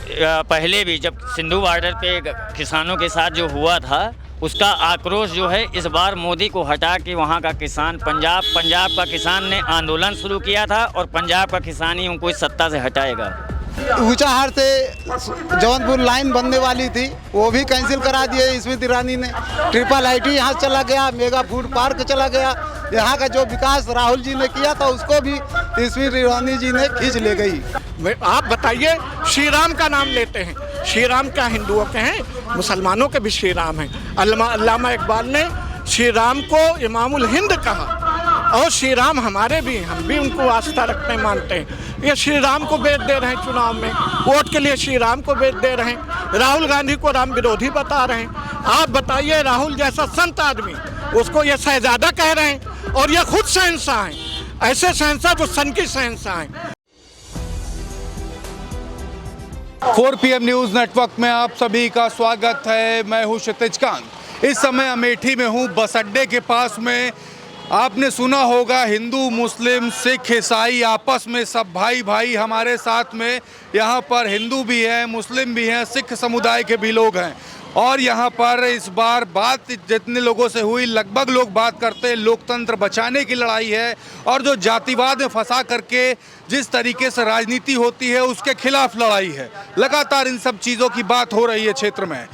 पहले भी जब सिंधु बॉर्डर पे किसानों के साथ जो हुआ था, उसका आक्रोश जो है इस बार मोदी को हटा के वहाँ का किसान पंजाब का किसान ने आंदोलन शुरू किया था और पंजाब का किसान ही उनको इस सत्ता से हटाएगा। ऊंचाहार से जौनपुर लाइन बनने वाली थी, वो भी कैंसिल करा दिए स्मृति ईरानी ने। ट्रिपल आईटी यहाँ चला गया, मेगा फूड पार्क चला गया। यहाँ का जो विकास राहुल जी ने किया था उसको भी स्मृति ईरानी जी ने खींच ले गई। आप बताइए, श्री राम का नाम लेते हैं, श्री राम क्या हिंदुओं के हैं? मुसलमानों के भी श्री राम हैं। अल्लामा इकबाल ने श्री राम को इमामुल हिंद कहा, और श्री राम हमारे भी हैं, हम भी उनको आस्था रखते हैं, मानते हैं। ये श्री राम को बेच दे रहे हैं, चुनाव में वोट के लिए श्री राम को बेच दे रहे हैं। राहुल गांधी को राम विरोधी बता रहे हैं। आप बताइए, राहुल जैसा संत आदमी, उसको ये शहजादा कह रहे हैं, और ये खुद शहंशाह हैं। ऐसे शहंशाह जो सन की शहंशाह हैं। 4 PM न्यूज़ नेटवर्क में आप सभी का स्वागत है। मैं हूं क्षितिज कांत। इस समय अमेठी में हूं, बस अड्डे के पास में। आपने सुना होगा, हिंदू मुस्लिम सिख ईसाई आपस में सब भाई भाई हमारे साथ में। यहाँ पर हिंदू भी हैं, मुस्लिम भी हैं, सिख समुदाय के भी लोग हैं। और यहाँ पर इस बार बात जितने लोगों से हुई, लगभग लोग बात करते हैं लोकतंत्र बचाने की लड़ाई है, और जो जातिवाद में फंसा करके जिस तरीके से राजनीति होती है उसके खिलाफ लड़ाई है। लगातार इन सब चीज़ों की बात हो रही है क्षेत्र में।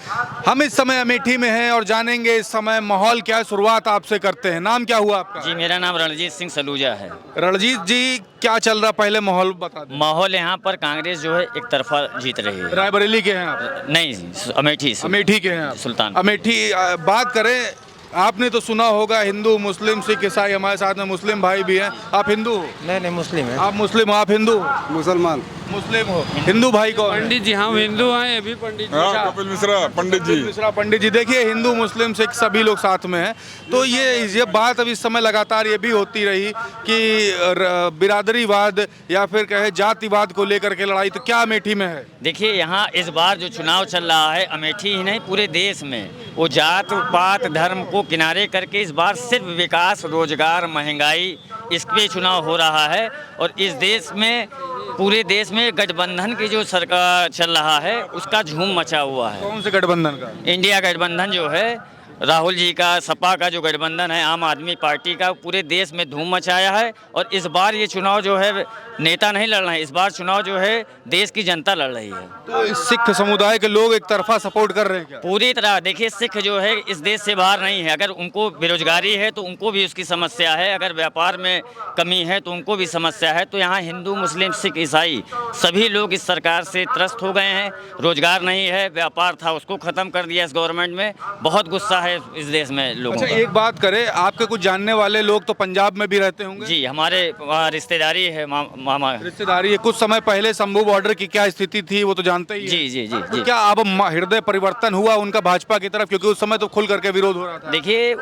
हम इस समय अमेठी में हैं और जानेंगे इस समय माहौल क्या है। शुरुआत आपसे करते हैं। नाम क्या हुआ आपका? जी, मेरा नाम रणजीत सिंह सलूजा है। रणजीत जी, क्या चल रहा, पहले माहौल बता दें। माहौल यहाँ पर कांग्रेस जो है एक तरफा जीत रही है। रायबरेली के हैं आप? नहीं, अमेठी से। अमेठी के हैं आप? सुल्तान। अमेठी बात करें, आपने तो सुना होगा हिंदू मुस्लिम सिख ईसाई, हमारे साथ में मुस्लिम भाई भी हैं। आप हिंदू हो? नहीं, मुस्लिम है। आप मुस्लिम हो? आप हिंदू? मुसलमान। मुस्लिम हो? हिंदू भाई कौन है? पंडित जी, हम हिंदू हैं, ये भी पंडित जी। कपिल मिश्रा पंडित जी। पंडित जी, देखिए हिंदू मुस्लिम सिख सभी लोग साथ में हैं। तो ये बात अब इस समय लगातार ये भी होती रही कि बिरादरीवाद या फिर कहे जातिवाद को लेकर के लड़ाई, तो क्या अमेठी में है? देखिए, यहाँ इस बार जो चुनाव चल रहा है, अमेठी ही नहीं पूरे देश में, वो जात पात धर्म को किनारे करके इस बार सिर्फ विकास, रोजगार, महंगाई, इस पे चुनाव हो रहा है। और इस देश में, पूरे देश में गठबंधन की जो सरकार चल रहा है उसका झूम मचा हुआ है। कौन से गठबंधन का? इंडिया गठबंधन जो है, राहुल जी का, सपा का जो गठबंधन है, आम आदमी पार्टी का, पूरे देश में धूम मचाया है। और इस बार ये चुनाव जो है नेता नहीं लड़ रहे हैं, इस बार चुनाव जो है देश की जनता लड़ रही है। तो इस सिख समुदाय के लोग एक तरफा सपोर्ट कर रहे हैं क्या? पूरी तरह। देखिए, सिख जो है इस देश से बाहर नहीं है। अगर उनको बेरोजगारी है तो उनको भी उसकी समस्या है, अगर व्यापार में कमी है तो उनको भी समस्या है। तो यहाँ हिंदू मुस्लिम सिख ईसाई सभी लोग इस सरकार से त्रस्त हो गए हैं। रोजगार नहीं है, व्यापार था उसको ख़त्म कर दिया इस गवर्नमेंट में। बहुत गुस्सा है इस देश में लोगों अच्छा, का। एक बात करें, आपके कुछ जानने वाले लोग तो पंजाब में भी रहते होंगे? जी, हमारे रिश्तेदारी है, मामा रिश्तेदारी है। कुछ समय पहले शंभू बॉर्डर की क्या स्थिति थी वो तो जानते ही हैं। जी जी जी तो जी। क्या अब हृदय परिवर्तन हुआ उनका भाजपा की तरफ, क्योंकि उस समय तो खुल करके विरोध हो रहा था? देखिए,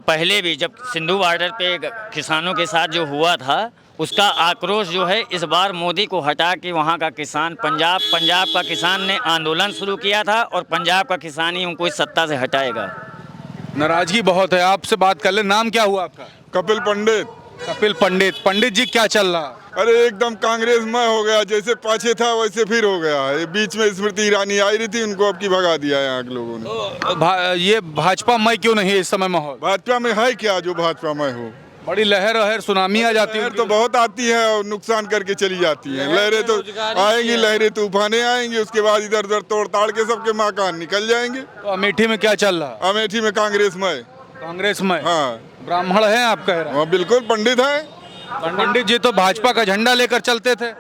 पहले भी जब सिंधु बॉर्डर पे किसानों के साथ जो हुआ था, उसका आक्रोश जो है इस बार मोदी को हटा के वहाँ का किसान पंजाब का किसान ने आंदोलन शुरू किया था, और पंजाब का किसान ही उनको इस सत्ता से हटाएगा। नाराजगी बहुत है। आपसे बात कर ले। नाम क्या हुआ आपका? कपिल पंडित। कपिल पंडित। पंडित जी, क्या चल रहा? अरे एकदम कांग्रेस में हो गया, जैसे पाछे था वैसे फिर हो गया है। बीच में स्मृति ईरानी आई रही थी, उनको अब की भगा दिया यहाँ के लोगों ने। ये भाजपा में क्यों नहीं है इस समय माहौल? भाजपा में है क्या जो भाजपा में हो? बड़ी लहर सुनामी आ जाती है। लहर तो बहुत आती है और नुकसान करके चली जाती है। लहरें तो आएंगी, लहरें तूफाने आएंगी, उसके बाद इधर उधर तोड़ ताड़ के सबके मकान निकल जाएंगे। तो अमेठी में क्या चल रहा? अमेठी में कांग्रेस में। कांग्रेस में? हाँ। ब्राह्मण है आप कह रहे हैं? हाँ बिल्कुल, पंडित है। पंडित जी तो भाजपा का झंडा लेकर चलते थे।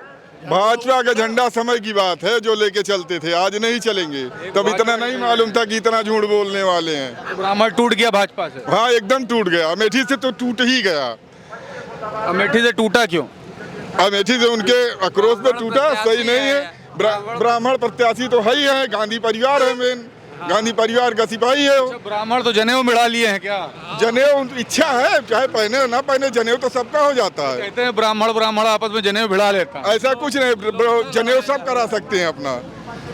भाजपा का झंडा समय की बात है जो लेके चलते थे, आज नहीं चलेंगे। तब इतना नहीं मालूम था कि इतना झूठ बोलने वाले हैं। ब्राह्मण टूट गया भाजपा से? हाँ, एकदम टूट गया। अमेठी से तो टूट ही गया। अमेठी से टूटा क्यों? अमेठी से उनके आक्रोश पे टूटा। सही नहीं है। ब्राह्मण प्रत्याशी तो है ही है, गांधी परिवार है मेन, गांधी परिवार का सिपाही है वो। ब्राह्मण तो जनेऊ मिला लिए हैं क्या? जनेऊ इच्छा है, चाहे पहने ना पहने, जनेऊ तो सबका हो जाता है। कहते हैं ब्राह्मण आपस में जनेऊ भिड़ा लेता है। ऐसा कुछ नहीं, जनेऊ सब करा सकते हैं अपना।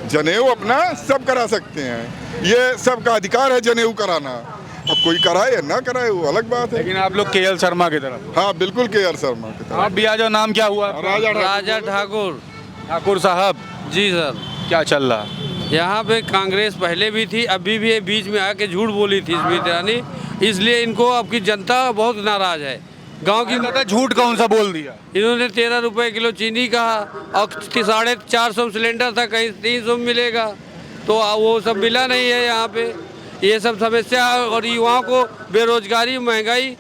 जनेऊ अपना सब करा सकते हैं, ये सबका अधिकार है जनेऊ कराना। अब कोई कराए या ना कराए वो अलग बात है। लेकिन आप लोग KL शर्मा की तरफ? हाँ बिल्कुल, KL शर्मा की तरफ। आप भी आ जाओ। नाम क्या हुआ? राजा ठाकुर। ठाकुर साहब जी सर। क्या चल रहा है? यहाँ पे कांग्रेस पहले भी थी, अभी भी बीच में आके झूठ बोली थी स्मृति ईरानी, इसलिए इनको अब की जनता बहुत नाराज है। गांव की दादा झूठ कौन सा बोल दिया? इन्होंने 13 रुपए किलो चीनी कहा और 450 सिलेंडर था, कहीं 300 मिलेगा, तो वो सब मिला नहीं है यहाँ पे। ये सब समस्या और युवाओं को बेरोजगारी महंगाई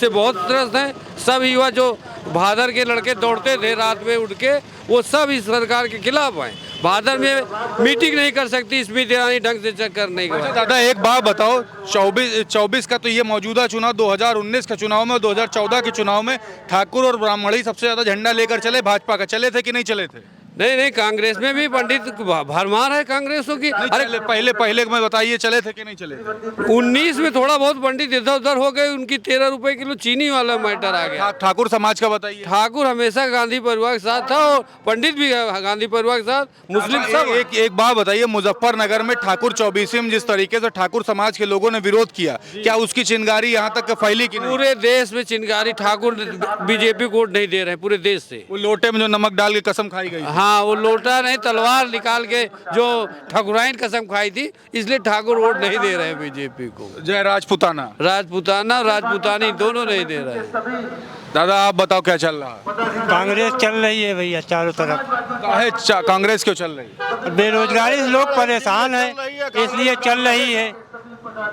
से बहुत त्रस्त हैं। सब युवा जो भादर के लड़के दौड़ते थे रात में उठ के, वो सब इस सरकार के खिलाफ हैं। भादर में मीटिंग नहीं कर सकती स्मृति ईरानी ढंग से चेक करने के बाद। दादा एक बात बताओ, 24 का तो ये मौजूदा चुनाव, 2019 के चुनाव में, 2014 के चुनाव में ठाकुर और ब्राह्मणी सबसे ज्यादा झंडा लेकर चले, भाजपा का चले थे कि नहीं चले थे? नहीं, कांग्रेस में भी पंडित भरमार है कांग्रेसों की। अरे पहले में बताइए, चले थे कि नहीं चले थे? 19 में थोड़ा बहुत पंडित इधर उधर हो गए, उनकी 13 रुपए किलो चीनी वाला मैटर आ गया। ठाकुर समाज का बताइए। ठाकुर हमेशा गांधी परिवार के साथ था और पंडित भी गांधी परिवार के साथ, मुस्लिम सब। एक बात बताइए, मुजफ्फरनगर में ठाकुर 24 में जिस तरीके से ठाकुर समाज के लोगों ने विरोध किया, क्या उसकी चिंगारी यहाँ तक फैली कि नहीं? पूरे देश में चिंगारी ठाकुर बीजेपी को वोट नहीं दे रहे हैं पूरे देश से। वो लोटे में जो नमक डाल के कसम खाई गई। हाँ, वो लोटा नहीं, तलवार निकाल के जो ठाकुराइन कसम खाई थी, इसलिए ठाकुर वोट नहीं दे रहे हैं बीजेपी को। जय राजपुताना, राजपुतानी दोनों नहीं दे रहे हैं। दादा आप बताओ क्या चल रहा है? कांग्रेस चल रही है भैया चारों तरफ। कांग्रेस क्यों चल रही है? बेरोजगारी से लोग परेशान है, इसलिए चल रही है।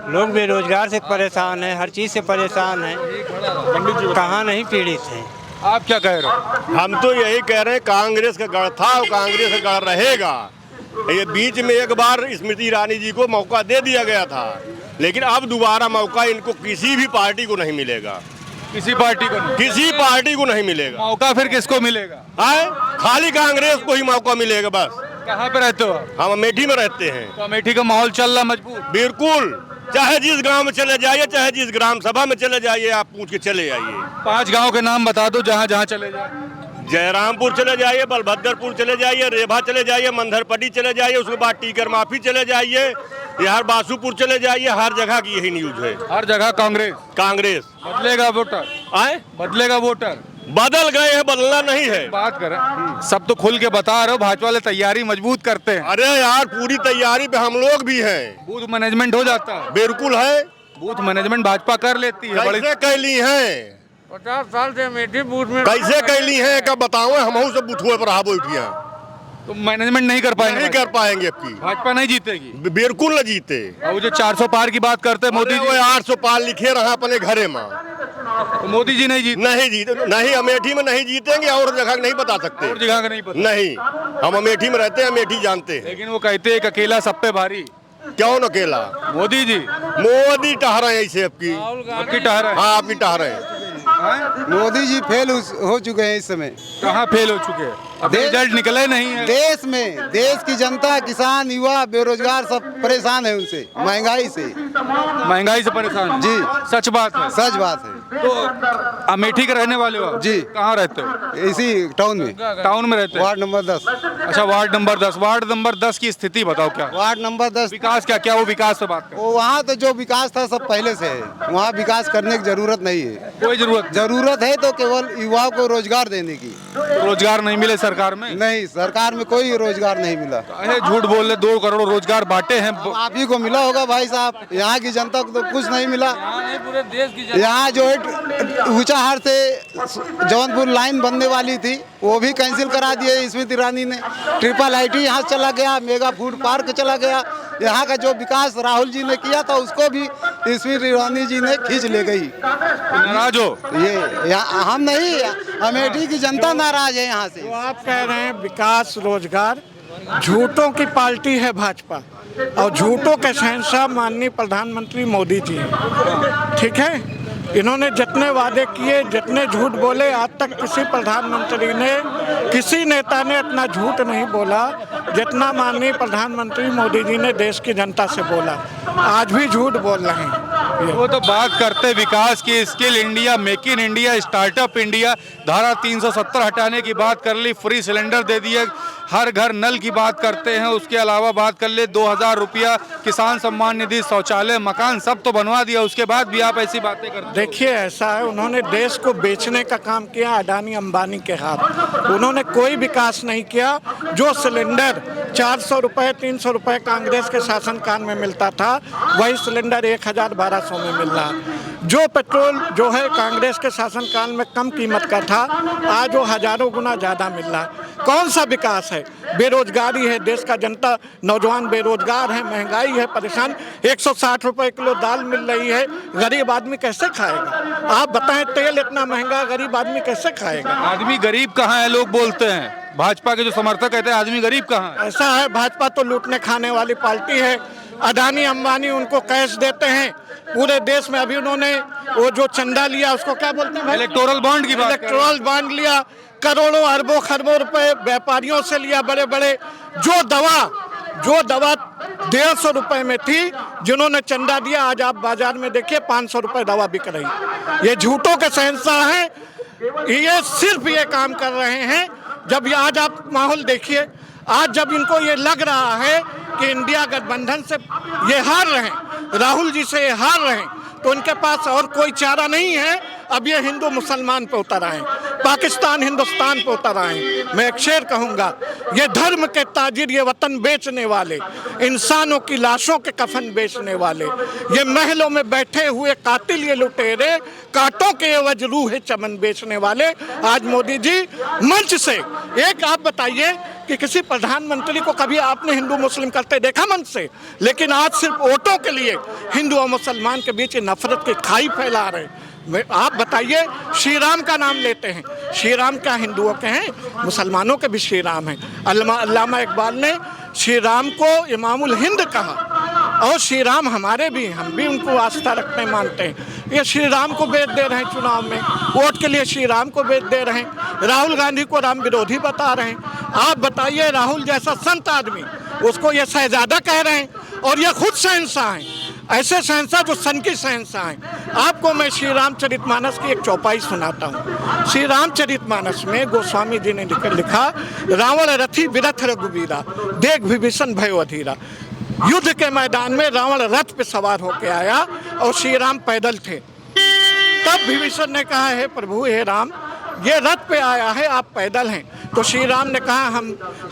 लोग बेरोजगार से परेशान है, हर चीज से परेशान है, कहाँ नहीं पीड़ित है। आप क्या कह रहे हो? हम तो यही कह रहे हैं, कांग्रेस का गढ़ था और कांग्रेस का गढ़ रहेगा। ये बीच में एक बार स्मृति ईरानी जी को मौका दे दिया गया था, लेकिन अब दोबारा मौका इनको किसी भी पार्टी को नहीं मिलेगा। किसी पार्टी को नहीं? किसी पार्टी को नहीं मिलेगा। मौका फिर किसको मिलेगा? खाली कांग्रेस को ही मौका मिलेगा बस। कहाँ पे रहते हो? हम अमेठी में रहते हैं। तो अमेठी का माहौल चल रहा मजबूत? बिल्कुल, चाहे जिस गांव में चले जाइए, चाहे जिस ग्राम सभा में चले जाइए, आप पूछ के चले आइए। 5 गांव के नाम बता दो जहाँ जहाँ चले जाए। जयरामपुर चले जाइए, बलभद्रपुर चले जाइए, रेभा चले जाइए, मंदरपट्टी चले जाइए, उसके बाद टीकर माफी चले जाइए, यार बासुपुर चले जाइए। हर जगह की यही न्यूज है। हर जगह कांग्रेस। बदलेगा वोटर? बदलेगा वोटर? बदल गए हैं, बदलना नहीं है। बात करें, सब तो खुल के बता रहे हो, भाजपा वाले तैयारी मजबूत करते हैं। अरे यार, पूरी तैयारी पे हम लोग भी हैं। बूथ मैनेजमेंट हो जाता है? बिल्कुल है। बूथ मैनेजमेंट भाजपा कर लेती है। कैसे कैली है? 50 साल से अमेठी बूथ में कैसे कैली है क्या बताओ? हम सब बूथुए पर बैठिया तो मैनेजमेंट नहीं कर पाएंगे? नहीं कर पाएंगे। आपकी भाजपा नहीं जीतेगी? बिल्कुल न जीते। और वो जो 400 पार की बात करते मोदी जी, 800 पार लिखे रहा अपने घरे में। तो मोदी जी नहीं जीते? नहीं, अमेठी में नहीं जीतेंगे, और जगह नहीं बता सकते। और जगह का नहीं पता? नहीं, हम अमेठी में रहते हैं, अमेठी जानते हैं। लेकिन वो कहते हैं अकेला सब पे भारी। क्यों अकेला? मोदी जी। मोदी टहरा है ऐसे आपकी। आपकी टहरा है? हाँ, आपकी टहरा है। मोदी जी फेल हो चुके हैं इस समय। कहाँ फेल हो चुके हैं? अभी रिजल्ट निकले नहीं है। देश में देश की जनता, किसान, युवा, बेरोजगार सब परेशान है उनसे, महंगाई से परेशान जी। सच बात है? सच बात है। तो अमेठी के रहने वाले हो जी। कहाँ रहते हो? इसी टाउन में रहते हो? Ward number 10। अच्छा, वार्ड नंबर 10 की स्थिति बताओ क्या? वार्ड नंबर 10 विकास क्या वो विकास से बात करें? वो वहाँ तो जो विकास था सब पहले से है, वहाँ विकास करने की जरूरत नहीं है। कोई जरूरत है तो केवल युवाओं को रोजगार देने की। रोजगार नहीं मिले सरकार में? नहीं, सरकार में कोई रोजगार नहीं मिला। अरे झूठ बोल रहे, 2 करोड़ रोजगार बांटे हैं। आप ही को मिला होगा भाई साहब, यहाँ की जनता को तो कुछ नहीं मिला। पूरे देश की यहाँ जो है ऊंचाहार से जौनपुर लाइन बनने वाली थी, वो भी कैंसिल करा दिए स्मृति ईरानी ने। ट्रिपल आईटी यहाँ चला गया, मेगा फूड पार्क चला गया। यहाँ का जो विकास राहुल जी ने किया था, उसको भी स्मृति ईरानी जी ने खींच ले गई। नाराज हो? ये हम नहीं, अमेठी की जनता नाराज है यहाँ से। तो आप कह रहे हैं विकास, रोजगार, झूठों की पार्टी है भाजपा, और झूठों के शहंशाह माननीय प्रधानमंत्री मोदी जी हैं। ठीक है, इन्होंने जितने वादे किए, जितने झूठ बोले, आज तक किसी प्रधानमंत्री ने, किसी नेता ने इतना झूठ नहीं बोला जितना माननीय प्रधानमंत्री मोदी जी ने देश की जनता से बोला। आज भी झूठ बोल रहे हैं। वो तो बात करते विकास की, skill India, make in India, startup India, धारा 370 हटाने की बात कर ली, फ्री सिलेंडर दे दिए, हर घर नल की बात करते हैं। उसके अलावा बात कर ले 2000 रुपया किसान सम्मान निधि, शौचालय, मकान सब तो बनवा दिया, उसके बाद भी आप ऐसी बातें करते। देखिए, ऐसा है, उन्होंने देश को बेचने का काम किया अडानी अंबानी के हाथ। उन्होंने कोई विकास नहीं किया। जो सिलेंडर 400 रुपये 300 रुपये कांग्रेस के शासनकाल में मिलता था, वही सिलेंडर 1000-1200 में मिल रहा। जो पेट्रोल जो है कांग्रेस के शासनकाल में कम कीमत का था, आज वो हजारों गुना ज़्यादा मिल रहा। कौन सा विकास है? बेरोजगारी है, देश का जनता नौजवान बेरोजगार है, महंगाई है, परेशान। 160 रुपये किलो दाल मिल रही है, गरीब आदमी कैसे खाएगा? आप बताएं, तेल इतना महंगा, गरीब आदमी कैसे खाएगा? आदमी गरीब कहाँ है लोग बोलते हैं, भाजपा के जो समर्थक कहते हैं आदमी गरीब कहाँ है। ऐसा है, भाजपा तो लूटने खाने वाली पार्टी है। अडानी अंबानी उनको कैश देते हैं पूरे देश में। अभी उन्होंने वो जो चंदा लिया, उसको क्या बोलते हैं? इलेक्टोरल बॉन्ड की बात। इलेक्टोरल बॉन्ड लिया, करोड़ों अरबों खरबों रुपए व्यापारियों से लिया, बड़े बड़े। जो दवा 150 रुपए में थी, जिन्होंने चंदा दिया, आज आप बाजार में देखिए 500 रुपए दवा बिक रही। ये झूठों के शहंशाह हैं। ये सिर्फ ये काम कर रहे हैं। जब आज आप माहौल देखिए, आज जब इनको ये लग रहा है कि इंडिया गठबंधन से ये हार रहे हैं, राहुल जी से ये हार रहे हैं, तो उनके पास और कोई चारा नहीं है। अब ये हिंदू मुसलमान पे उतर आए, पाकिस्तान हिंदुस्तान पे उतर आए। मैं एक शेर कहूँगा, ये धर्म के ताजिर, ये वतन बेचने वाले, इंसानों की लाशों के कफन बेचने वाले, ये महलों में बैठे हुए कातिल, ये लुटेरे, कांटों के एवज रूह चमन बेचने वाले। आज मोदी जी मंच से एक आप बताइए कि किसी प्रधानमंत्री को कभी आपने हिंदू मुस्लिम करते देखा मंच से? लेकिन आज सिर्फ वोटों के लिए हिंदू और मुसलमान के बीच नफरत की खाई फैला रहे। आप बताइए, श्री राम का नाम लेते हैं, श्री राम क्या हिंदुओं के हैं? मुसलमानों के भी श्री राम हैं। अल्लामा इकबाल ने श्री राम को इमामुल हिंद कहा, और श्री राम हमारे भी, हम भी उनको आस्था रखते मानते हैं। ये श्री राम को बेच दे रहे हैं, चुनाव में वोट के लिए श्री राम को बेच दे रहे हैं। राहुल गांधी को राम विरोधी बता रहे हैं। आप बताइए, राहुल जैसा संत आदमी, उसको ये शहजादा कह रहे हैं, और ये खुद शहंशाह हैं। ऐसे शहंशाह जो सन की शहंशाह हैं। आपको मैं श्री रामचरितमानस की एक चौपाई सुनाता हूँ। श्री रामचरितमानस में गोस्वामी जी ने लिखा, रावण रथी विरथ रघुबीरा, देख विभीषण भयो अधीरा। युद्ध के मैदान में रावण रथ पे सवार होके आया और श्री राम पैदल थे। तब विभीषण ने कहा, हे प्रभु, हे राम, ये रथ पे आया है, आप पैदल हैं। तो श्री राम ने कहा,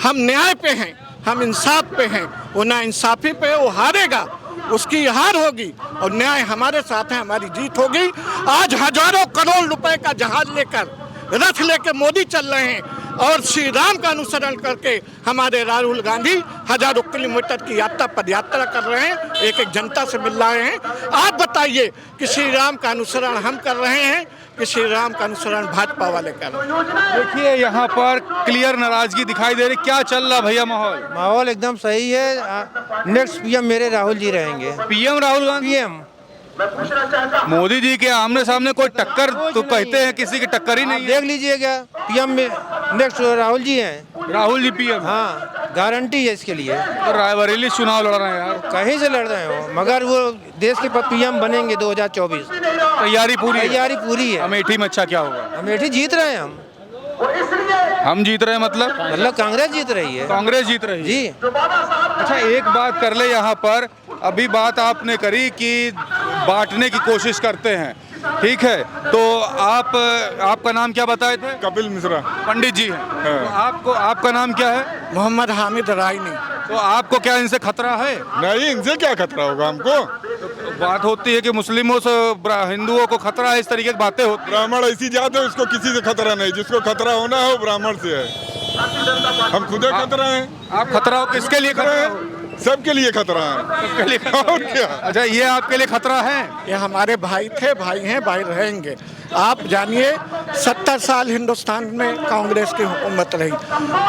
हम न्याय पे हैं, हम इंसाफ पे हैं। वो ना इंसाफी पे वो हारेगा, उसकी हार होगी, और न्याय हमारे साथ है, हमारी जीत होगी। आज हजारों करोड़ रुपए का जहाज लेकर, रथ लेकर मोदी चल रहे हैं, और श्री राम का अनुसरण करके हमारे राहुल गांधी हजारों किलोमीटर की यात्रा पदयात्रा कर रहे हैं, एक एक जनता से मिल रहे हैं। आप बताइए कि श्री राम का अनुसरण हम कर रहे हैं कि श्री राम का अनुसरण भाजपा वाले कर रहे हैं? देखिए यहाँ पर क्लियर नाराजगी दिखाई दे रही। क्या चल रहा भैया माहौल? माहौल एकदम सही है। नेक्स्ट पीएम मेरे राहुल जी रहेंगे। पीएम राहुल गांधी? पीएम मोदी जी के आमने सामने कोई टक्कर तो कहते हैं, किसी की टक्कर ही नहीं है। देख लीजिएगा, पीएम में नेक्स्ट राहुल जी हैं। राहुल जी पीएम? हाँ, गारंटी है इसके लिए। तो रायबरेली चुनाव लड़ रहे हैं यार। कहीं से लड़ रहे हो, मगर वो देश के पीएम बनेंगे 2024। तैयारी पूरी? तैयारी पूरी है। अमेठी में अच्छा क्या होगा? अमेठी जीत रहे हैं हम जीत रहे हैं मतलब कांग्रेस जीत रही है। कांग्रेस जीत रही है जी। अच्छा, एक बात कर ले यहाँ पर, अभी बात आपने करी कि बांटने की कोशिश करते हैं, ठीक है, तो आपका नाम क्या बताए थे? कपिल मिश्रा पंडित जी हैं। तो आपका नाम क्या है? मोहम्मद हामिद रायनी। तो आपको क्या इनसे खतरा है? नहीं, इनसे क्या खतरा होगा हमको। तो बात होती है कि मुस्लिमों से हिंदुओं को खतरा है, इस तरीके की बातें होती। ब्राह्मण ऐसी जात है, उसको किसी से खतरा नहीं। जिसको खतरा होना है वो ब्राह्मण से है। हम खुद खतरा हैं। आप खतरा हो किसके लिए? खतरा है सबके लिए खतरा है। सबके लिए और क्या? अच्छा, ये आपके लिए खतरा है? ये हमारे भाई थे, भाई हैं, भाई रहेंगे। आप जानिए, 70 साल हिंदुस्तान में कांग्रेस की हुकूमत रही।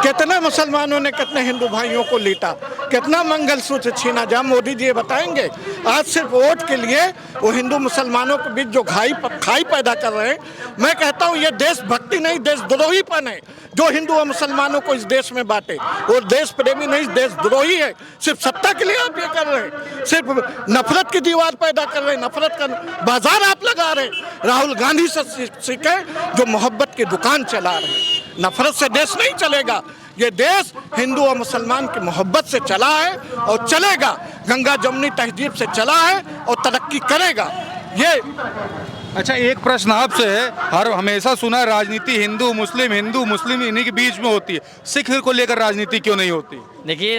कितने मुसलमानों ने कितने हिंदू भाइयों को लूटा, कितना मंगलसूत्र छीना। जब मोदी जी बताएंगे, आज सिर्फ वोट के लिए वो हिंदू मुसलमानों के बीच जो खाई पैदा कर रहे हैं। मैं कहता हूँ, ये देशभक्ति नहीं, देशद्रोहीपन है जो हिंदू और मुसलमानों को इस देश में बांटे। वो देश प्रेमी नहीं, देशद्रोही है। सिर्फ सत्ता के लिए आप ये कर रहे हैं, सिर्फ नफरत की दीवार पैदा कर रहे हैं, नफरत का बाजार आप लगा रहे हैं। राहुल गांधी से सीखे जो मोहब्बत की दुकान चला रहे हैं। नफरत से देश नहीं चलेगा। ये देश हिंदू और मुसलमान की मोहब्बत से चला है और चलेगा। गंगा जमुनी तहजीब से चला है और तरक्की करेगा। ये अच्छा, एक प्रश्न आपसे है, हर हमेशा सुना है राजनीति हिंदू मुस्लिम इन्हीं के बीच में होती है, सिख को लेकर राजनीति क्यों नहीं होती? देखिए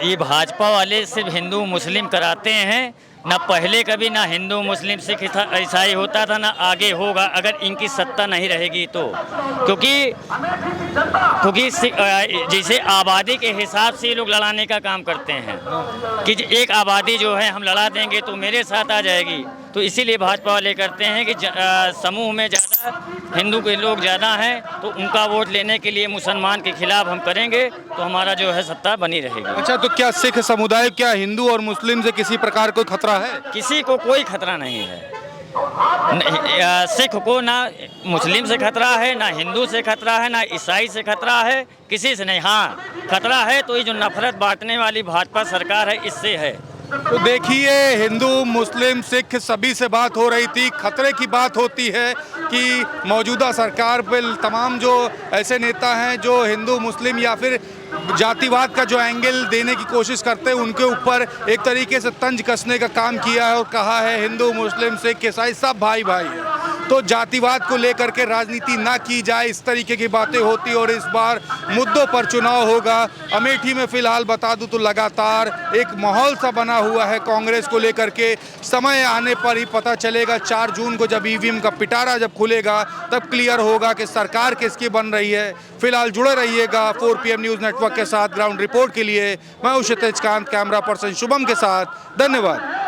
ये भाजपा वाले सिर्फ हिंदू मुस्लिम कराते हैं, ना पहले कभी ना हिंदू मुस्लिम सिख ईसाई होता था, ना आगे होगा अगर इनकी सत्ता नहीं रहेगी तो। क्योंकि जैसे आबादी के हिसाब से ये लोग लड़ाने का काम करते हैं कि एक आबादी जो है हम लड़ा देंगे तो मेरे साथ आ जाएगी, तो इसीलिए भाजपा वाले करते हैं कि समूह में ज़्यादा हिंदू के लोग ज़्यादा हैं तो उनका वोट लेने के लिए मुसलमान के खिलाफ हम करेंगे तो हमारा जो है सत्ता बनी रहेगी। अच्छा, तो क्या सिख समुदाय, क्या हिंदू और मुस्लिम से किसी प्रकार कोई खतरा है? किसी को कोई खतरा नहीं है, सिख को ना मुस्लिम से खतरा है, ना हिंदू से खतरा है, ना ईसाई से खतरा है, किसी से नहीं। हाँ, खतरा है तो ये जो नफरत बांटने वाली भाजपा सरकार है इससे है। तो देखिए, हिंदू मुस्लिम सिख सभी से बात हो रही थी। खतरे की बात होती है कि मौजूदा सरकार पर तमाम जो ऐसे नेता हैं जो हिंदू मुस्लिम या फिर जातिवाद का जो एंगल देने की कोशिश करते हैं, उनके ऊपर एक तरीके से तंज कसने का काम किया है और कहा है हिंदू मुस्लिम सिख ईसाई सब भाई भाई है, तो जातिवाद को लेकर के राजनीति ना की जाए, इस तरीके की बातें होती। और इस बार मुद्दों पर चुनाव होगा। अमेठी में फिलहाल बता दूं तो लगातार एक माहौल सा बना हुआ है कांग्रेस को लेकर के। समय आने पर ही पता चलेगा, 4 जून को जब ईवीएम का पिटारा जब खुलेगा तब क्लियर होगा कि सरकार किसकी बन रही है। फिलहाल जुड़े रहिएगा 4 PM न्यूज़ नेटवर्क के साथ। ग्राउंड रिपोर्ट के लिए मैं हूं क्षितिज कांत, कैमरा पर्सन शुभम के साथ। धन्यवाद।